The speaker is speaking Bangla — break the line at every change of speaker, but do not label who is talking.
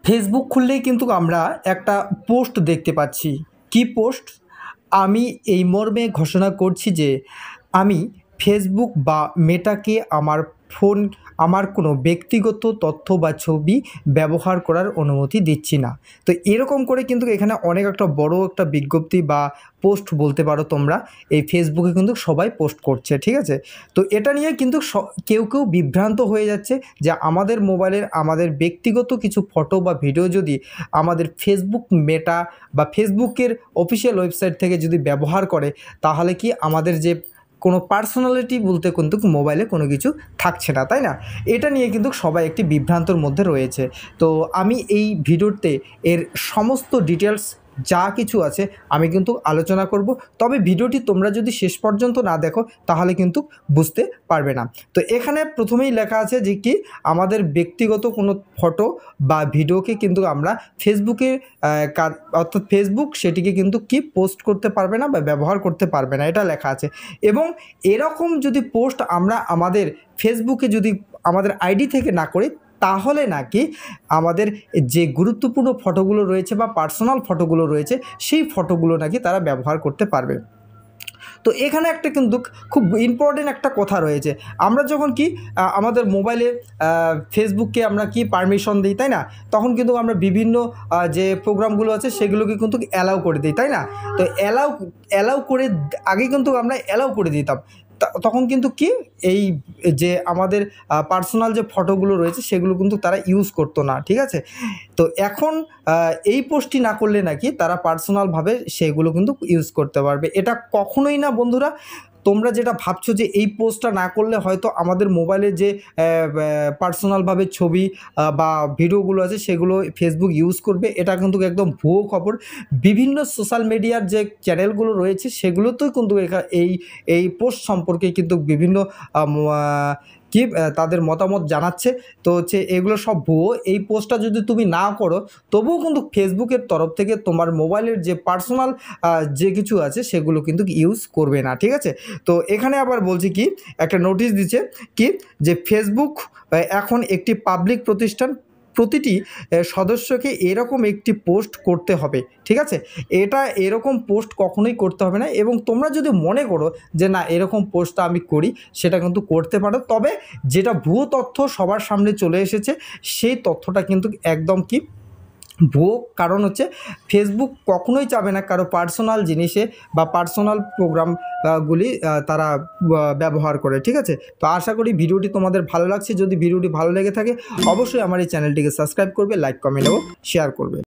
ফেসবুক খুললেই কিন্তু আমরা একটা পোস্ট দেখতে পাচ্ছি। কি পোস্ট? আমি এই মর্মে ঘোষণা করছি যে আমি ফেসবুক বা মেটাকে আমার কোনো ব্যক্তিগত তথ্য বা ছবি ব্যবহার করার অনুমতি দিচ্ছি না। তো এরকম করে কিন্তু এখানে অনেক একটা বড় একটা বিজ্ঞপ্তি বা পোস্ট বলতে পারো তোমরা, এই ফেসবুকে কিন্তু সবাই পোস্ট করছে, ঠিক আছে? তো এটা নিয়ে কিন্তু কেউ বিভ্রান্ত হয়ে যাচ্ছে যে আমাদের মোবাইলের আমাদের ব্যক্তিগত কিছু ফটো বা ভিডিও যদি আমাদের ফেসবুক মেটা বা ফেসবুকের অফিসিয়াল ওয়েবসাইট থেকে যদি ব্যবহার করে, তাহলে কি আমাদের যে কোনো পার্সোনালিটি বলতে কিন্তু মোবাইলে কোনো কিছু থাকছে না, তাই না? এটা নিয়ে কিন্তু সবাই একটি বিভ্রান্তর মধ্যে রয়েছে। তো আমি এই ভিডিওতে এর সমস্ত ডিটেলস যা কিছু আছে আমি কিন্তু আলোচনা করব। তবে ভিডিওটি তোমরা যদি শেষ পর্যন্ত না দেখো তাহলে কিন্তু বুঝতে পারবে না। তো এখানে প্রথমেই লেখা আছে যে কি আমাদের ব্যক্তিগত কোনো ফটো বা ভিডিওকে কিন্তু আমরা ফেসবুকে অর্থাৎ ফেসবুক সেটিকে কিন্তু কি পোস্ট করতে পারবে না বা ব্যবহার করতে পারবে না, এটা লেখা আছে। এবং এরকম যদি পোস্ট আমরা আমাদের ফেসবুকে যদি আমাদের আইডি থেকে না করি, তাহলে নাকি আমাদের যে গুরুত্বপূর্ণ ফটোগুলো রয়েছে বা পার্সোনাল ফটোগুলো রয়েছে সেই ফটোগুলো নাকি তারা ব্যবহার করতে পারবে। তো এখানে একটা কিন্তু খুব ইম্পর্টেন্ট একটা কথা রয়েছে। আমরা যখন কি আমাদের মোবাইলে ফেসবুককে আমরা কি পারমিশন দিই, তাই না? তখন কিন্তু আমরা বিভিন্ন যে প্রোগ্রামগুলো আছে সেগুলোকে কিন্তু অ্যালাউ করে দিই, তাই না? তো অ্যালাউ করে আগে কিন্তু আমরা অ্যালাউ করে দিতাম। তখন কিন্তু কি এই যে আমাদের পার্সোনাল যে ফটোগুলো রয়েছে সেগুলো কিন্তু তারা ইউজ করতো না, ঠিক আছে? তো এখন এই পোস্টটি না করলে নাকি তারা পার্সোনালভাবে সেগুলো কিন্তু ইউজ করতে পারবে। এটা কখনোই না বন্ধুরা, তোমরা যেটা ভাবছো যে এই পোস্টটা না করলে হয়তো আমাদের মোবাইলে যে পার্সোনালভাবে ছবি বা ভিডিওগুলো আছে সেগুলো ফেসবুক ইউজ করবে, এটা কিন্তু একদম ভুয়ো খবর। বিভিন্ন সোশ্যাল মিডিয়ার যে চ্যানেলগুলো রয়েছে সেগুলোতেও কিন্তু এই পোস্ট সম্পর্কে কিন্তু বিভিন্ন তাদের মতামত জানাচ্ছে। তো হচ্ছে এগুলো সব ভুয়ো। এই পোস্টটা যদি তুমি না করো তবুও কিন্তু ফেসবুকের তরফ থেকে তোমার মোবাইলের যে পার্সোনাল যে কিছু আছে সেগুলো কিন্তু ইউজ করবে না, ঠিক আছে? তো এখানে আবার বলছি কি একটা নোটিশ দিচ্ছে কি যে ফেসবুক এখন একটি পাবলিক প্রতিষ্ঠান, প্রতিটি সদস্যকে এরকম একটি পোস্ট করতে হবে, ঠিক আছে? এটা এরকম পোস্ট কখনোই করতে হবে না। এবং তোমরা যদি মনে করো যে না এরকম পোস্টটা আমি করি, সেটা কিন্তু করতে পারো। তবে যেটা ভুয়ো তথ্য সবার সামনে চলে এসেছে সেই তথ্যটা কিন্তু একদম কি ভুয়ো। কারণ হচ্ছে ফেসবুক কখনোই চাবে না কারো পার্সোনাল জিনিসে বা পার্সোনাল প্রোগ্রাম গুলি তারা ব্যবহার করে, ঠিক আছে? তো আশা করি ভিডিওটি তোমাদের ভালো লাগছে। যদি ভিডিওটি ভালো লেগে থাকে অবশ্যই আমার এই চ্যানেলটিকে সাবস্ক্রাইব করবে, লাইক কমেন্ট এবং শেয়ার করবে।